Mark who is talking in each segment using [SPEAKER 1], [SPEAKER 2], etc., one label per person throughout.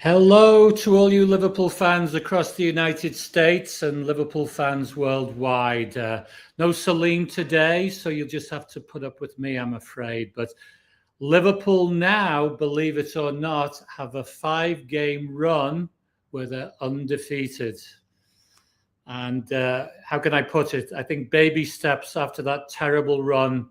[SPEAKER 1] Hello to all you Liverpool fans across the United States and Liverpool fans worldwide. No Celine today, so you'll just have to put up with me, I'm afraid. But Liverpool now, believe it or not, have a 5-game run where they're undefeated. And how can I put it? I think baby steps after that terrible run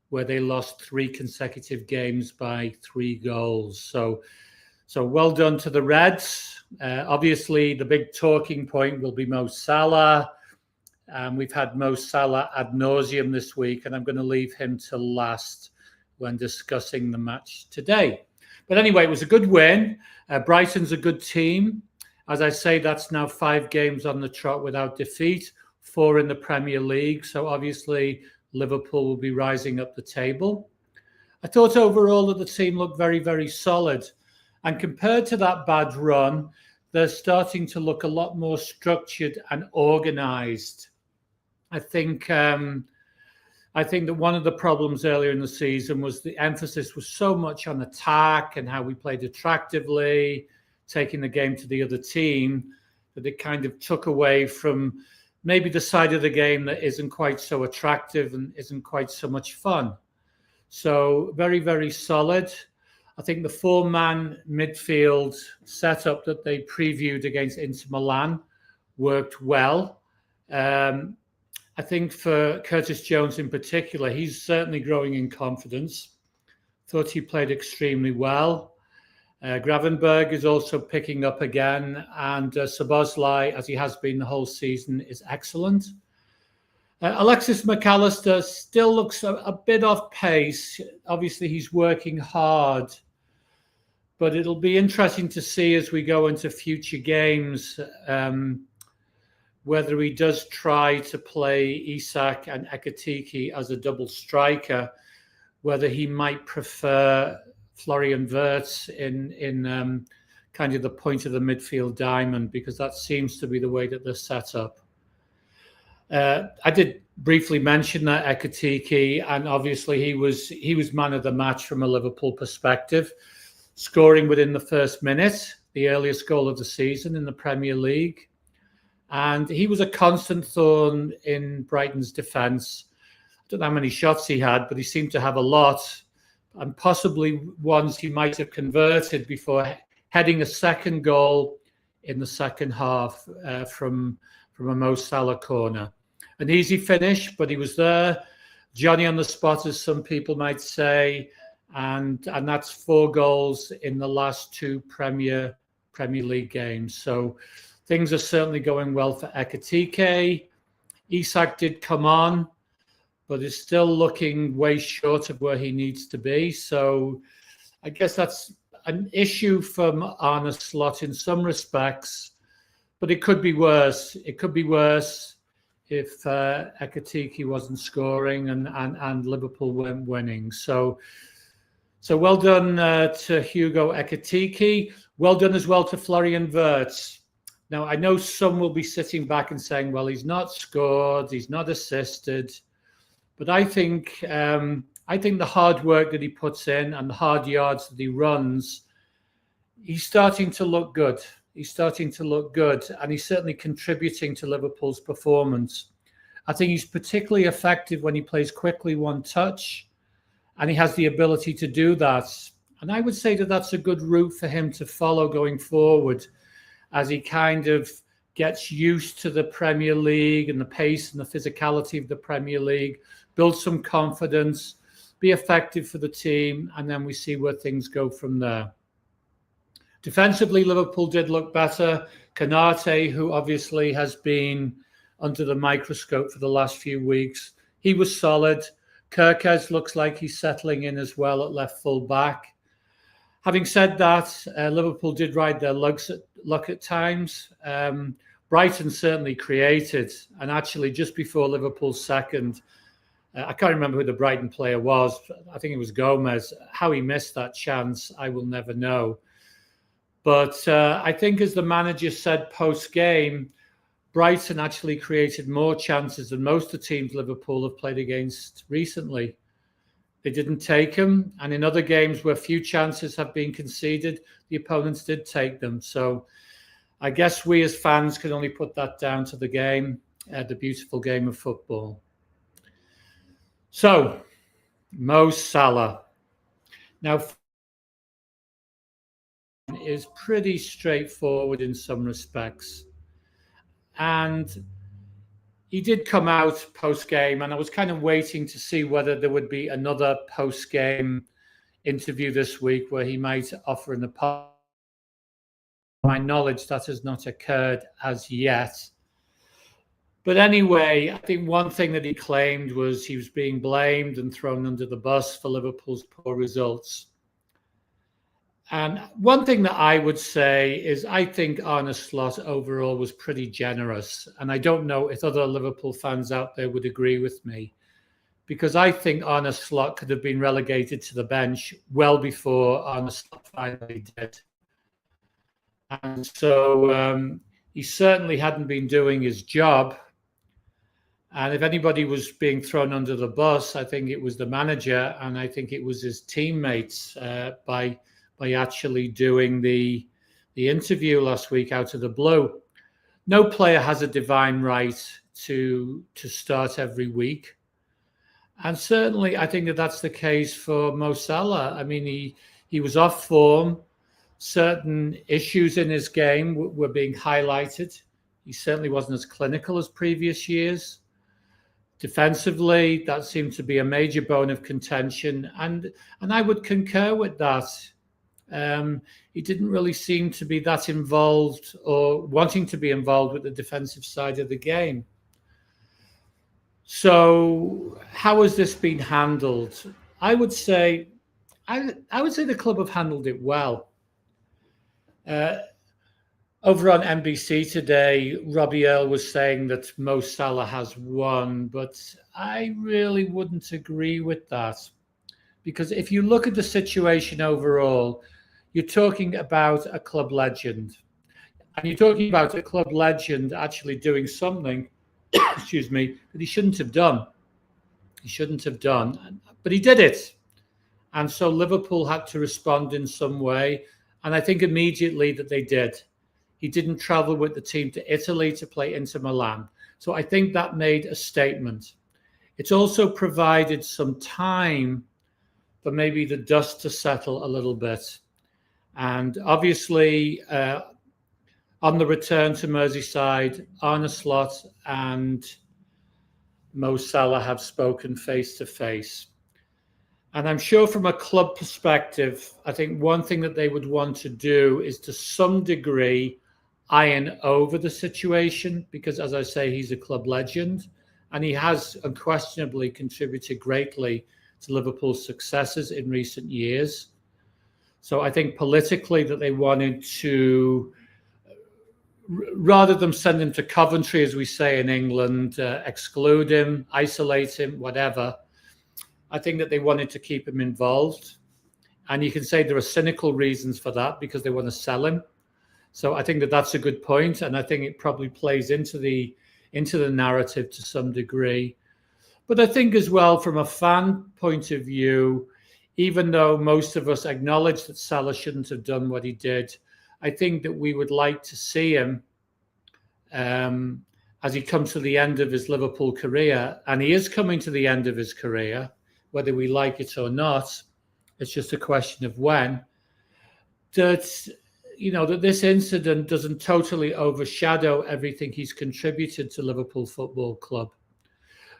[SPEAKER 1] where they lost 3 consecutive games by 3 goals. So well done to the Reds. Obviously, the big talking point will be Mo Salah. We've had Mo Salah ad nauseum this week, and I'm going to leave him to last when discussing the match today. But anyway, it was a good win. Brighton's a good team. As I say, that's now 5 games on the trot without defeat, 4 in the Premier League. So obviously, Liverpool will be rising up the table. I thought overall that the team looked very, very solid. And compared to that bad run, they're starting to look a lot more structured and organized. I think that one of the problems earlier in the season was the emphasis was so much on attack and how we played attractively, taking the game to the other team, that it kind of took away from maybe the side of the game that isn't quite so attractive and isn't quite so much fun. So very, very solid. I think the 4-man midfield setup that they previewed against Inter Milan worked well. I think for Curtis Jones in particular, he's certainly growing in confidence. Thought he played extremely well. Gravenberg is also picking up again, and Szoboszlai, as he has been the whole season, is excellent. Alexis McAllister still looks a bit off pace. Obviously, he's working hard. But it'll be interesting to see as we go into future games whether he does try to play Isak and Ekitike as a double striker, whether he might prefer Florian Wirtz in kind of the point of the midfield diamond, because that seems to be the way that they're set up. I did briefly mention that Ekitike, and obviously he was man of the match from a Liverpool perspective, scoring within the first minute, the earliest goal of the season in the Premier League. And he was a constant thorn in Brighton's defence. I don't know how many shots he had, but he seemed to have a lot, and possibly ones he might have converted before heading a second goal in the second half from a Mo Salah corner. An easy finish, but he was there. Johnny on the spot, as some people might say, and that's 4 goals in the last 2 Premier League games. So things are certainly going well for Ekitike. Isak did come on, but is still looking way short of where he needs to be. So I guess that's an issue from Arne Slot in some respects, but it could be worse. It could be worse if Ekitike wasn't scoring and Liverpool weren't winning. So well done to Hugo Ekitike. Well done as well to Florian Wirtz. Now, I know some will be sitting back and saying, well, he's not scored, he's not assisted. But I think the hard work that he puts in and the hard yards that he runs, he's starting to look good. He's starting to look good, and he's certainly contributing to Liverpool's performance. I think he's particularly effective when he plays quickly, one touch, and he has the ability to do that. And I would say that that's a good route for him to follow going forward as he kind of gets used to the Premier League and the pace and the physicality of the Premier League, build some confidence, be effective for the team, and then we see where things go from there. Defensively, Liverpool did look better. Konate, who obviously has been under the microscope for the last few weeks, he was solid. Kirkes looks like he's settling in as well at left full back. Having said that, Liverpool did ride their luck at times. Brighton certainly created, and actually just before Liverpool's second, I can't remember who the Brighton player was. I think it was Gomez. How he missed that chance, I will never know. But I think, as the manager said post-game, Brighton actually created more chances than most of the teams Liverpool have played against recently. they didn't take them. And in other games where few chances have been conceded, the opponents did take them. So I guess we as fans can only put that down to the game, the beautiful game of football. So, Mo Salah. Now, is pretty straightforward in some respects. And he did come out post-game, and I was kind of waiting to see whether there would be another post-game interview this week where he might offer an apology. To my knowledge, that has not occurred as yet. But anyway, I think one thing that he claimed was he was being blamed and thrown under the bus for Liverpool's poor results. And one thing that I would say is I think Arne Slot overall was pretty generous. And I don't know if other Liverpool fans out there would agree with me, because I think Arne Slot could have been relegated to the bench well before Arne Slot finally did. And so he certainly hadn't been doing his job. And if anybody was being thrown under the bus, I think it was the manager, and I think it was his teammates by actually doing the interview last week out of the blue. No player has a divine right to start every week. And certainly I think that that's the case for Mo Salah. I mean, he was off form. Certain issues in his game were being highlighted. He certainly wasn't as clinical as previous years. Defensively, that seemed to be a major bone of contention. And I would concur with that. He didn't really seem to be that involved or wanting to be involved with the defensive side of the game. So how has this been handled? I would say the club have handled it well. Over on NBC today, Robbie Earle was saying that Mo Salah has won, but I really wouldn't agree with that. Because if you look at the situation overall, you're talking about a club legend. And you're talking about a club legend actually doing something, excuse me, that he shouldn't have done. He shouldn't have done, but he did it. And so Liverpool had to respond in some way. And I think immediately that they did. He didn't travel with the team to Italy to play Inter Milan. So I think that made a statement. It's also provided some time for maybe the dust to settle a little bit. And obviously, on the return to Merseyside, Arne Slot and Mo Salah have spoken face to face. And I'm sure from a club perspective, I think one thing that they would want to do is to some degree iron over the situation, because as I say, he's a club legend and he has unquestionably contributed greatly to Liverpool's successes in recent years. So I think politically that they wanted to, rather than send him to Coventry, as we say in England, exclude him, isolate him, whatever, I think that they wanted to keep him involved. And you can say there are cynical reasons for that because they want to sell him. So I think that that's a good point. And I think it probably plays into the narrative to some degree. But I think as well, from a fan point of view, even though most of us acknowledge that Salah shouldn't have done what he did, I think that we would like to see him as he comes to the end of his Liverpool career. And he is coming to the end of his career, whether we like it or not. It's just a question of when. That this incident doesn't totally overshadow everything he's contributed to Liverpool Football Club.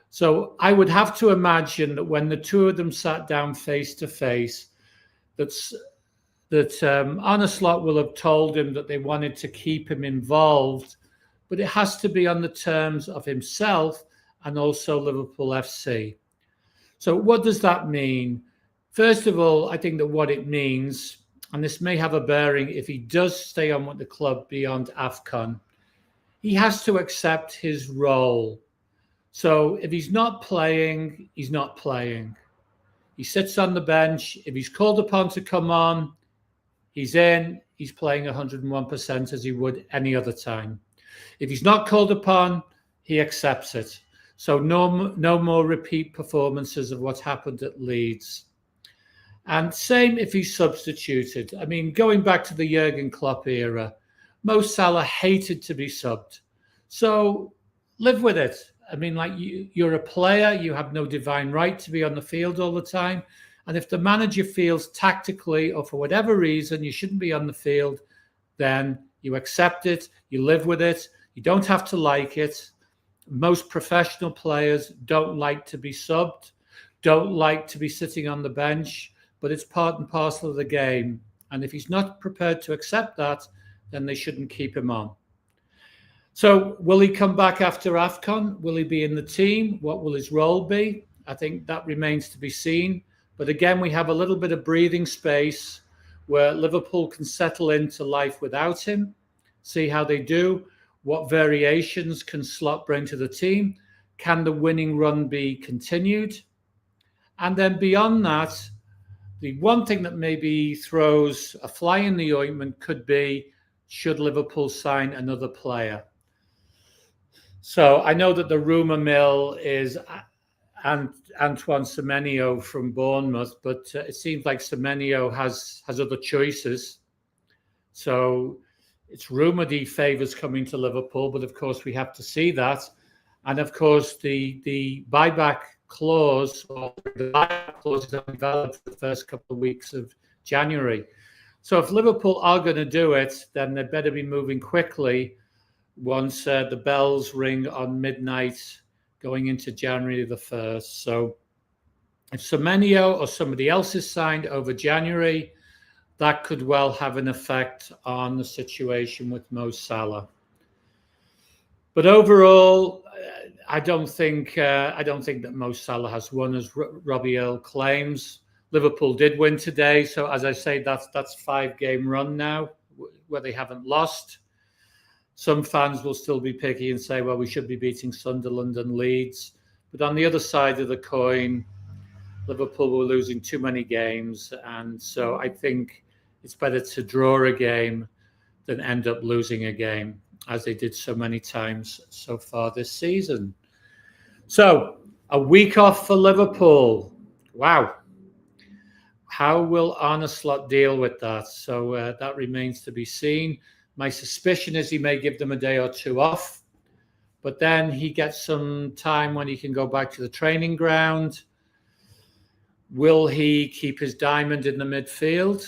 [SPEAKER 1] So I would have to imagine that when the two of them sat down face to face, that Arne Slot will have told him that they wanted to keep him involved, but it has to be on the terms of himself and also Liverpool FC. So what does that mean? First of all, I think that what it means, and this may have a bearing if he does stay on with the club beyond AFCON, he has to accept his role. So if he's not playing, he's not playing. He sits on the bench. If he's called upon to come on, he's in. He's playing 101% as he would any other time. If he's not called upon, he accepts it. So no more repeat performances of what happened at Leeds. And same if he's substituted. I mean, going back to the Jurgen Klopp era, Mo Salah hated to be subbed. So live with it. I mean, like you're a player, you have no divine right to be on the field all the time. And if the manager feels tactically or for whatever reason you shouldn't be on the field, then you accept it, you live with it. You don't have to like it. Most professional players don't like to be subbed, don't like to be sitting on the bench, but it's part and parcel of the game. And if he's not prepared to accept that, then they shouldn't keep him on. So will he come back after AFCON? Will he be in the team? What will his role be? I think that remains to be seen. But again, we have a little bit of breathing space where Liverpool can settle into life without him, see how they do, what variations can Slot bring to the team, can the winning run be continued? And then beyond that, the one thing that maybe throws a fly in the ointment could be, should Liverpool sign another player? So I know that the rumour mill is Antoine Semenyo from Bournemouth, but it seems like Semenyo has other choices. So it's rumoured he favours coming to Liverpool, but of course we have to see that. And of course the buyback clause, or the buyback clause is only valid for the first couple of weeks of January. So if Liverpool are going to do it, then they better be moving quickly once the bells ring on midnight going into January the 1st. So if Semenyo or somebody else is signed over January, that could well have an effect on the situation with Mo Salah. But overall, I don't think that Mo Salah has won, as Robbie Earle claims. Liverpool did win today, so as I say, that's 5-game run now where they haven't lost. Some fans will still be picky and say, well, we should be beating Sunderland and Leeds. But on the other side of the coin, Liverpool were losing too many games. And so I think it's better to draw a game than end up losing a game, as they did so many times so far this season. So a week off for Liverpool. Wow. How will Arne Slot deal with that? So that remains to be seen. My suspicion is he may give them a day or two off, but then he gets some time when he can go back to the training ground. Will he keep his diamond in the midfield?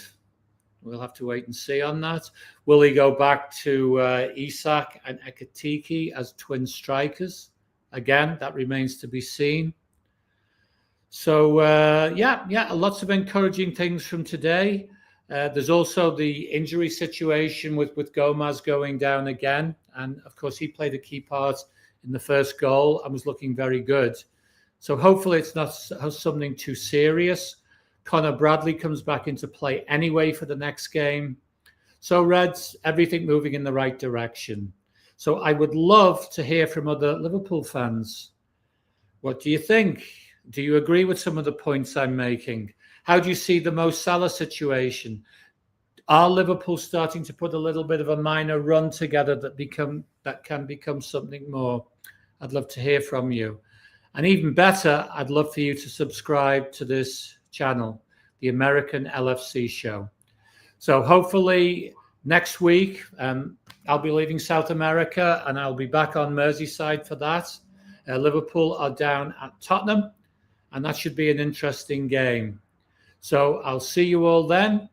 [SPEAKER 1] We'll have to wait and see on that. Will he go back to Isak and Ekitike as twin strikers? Again, that remains to be seen. So, lots of encouraging things from today. There's also the injury situation with Gomez going down again. And, of course, he played a key part in the first goal and was looking very good. So hopefully it's not something too serious. Connor Bradley comes back into play anyway for the next game. So, Reds, everything moving in the right direction. So I would love to hear from other Liverpool fans. What do you think? Do you agree with some of the points I'm making? How do you see the Mo Salah situation? Are Liverpool starting to put a little bit of a minor run together that can become something more? I'd love to hear from you. And even better, I'd love for you to subscribe to this channel, the American LFC Show. So hopefully next week, I'll be leaving South America and I'll be back on Merseyside for that. Liverpool are down at Tottenham, and that should be an interesting game. So I'll see you all then.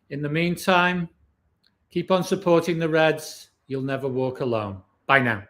[SPEAKER 1] In the meantime, keep on supporting the Reds. You'll never walk alone. Bye now.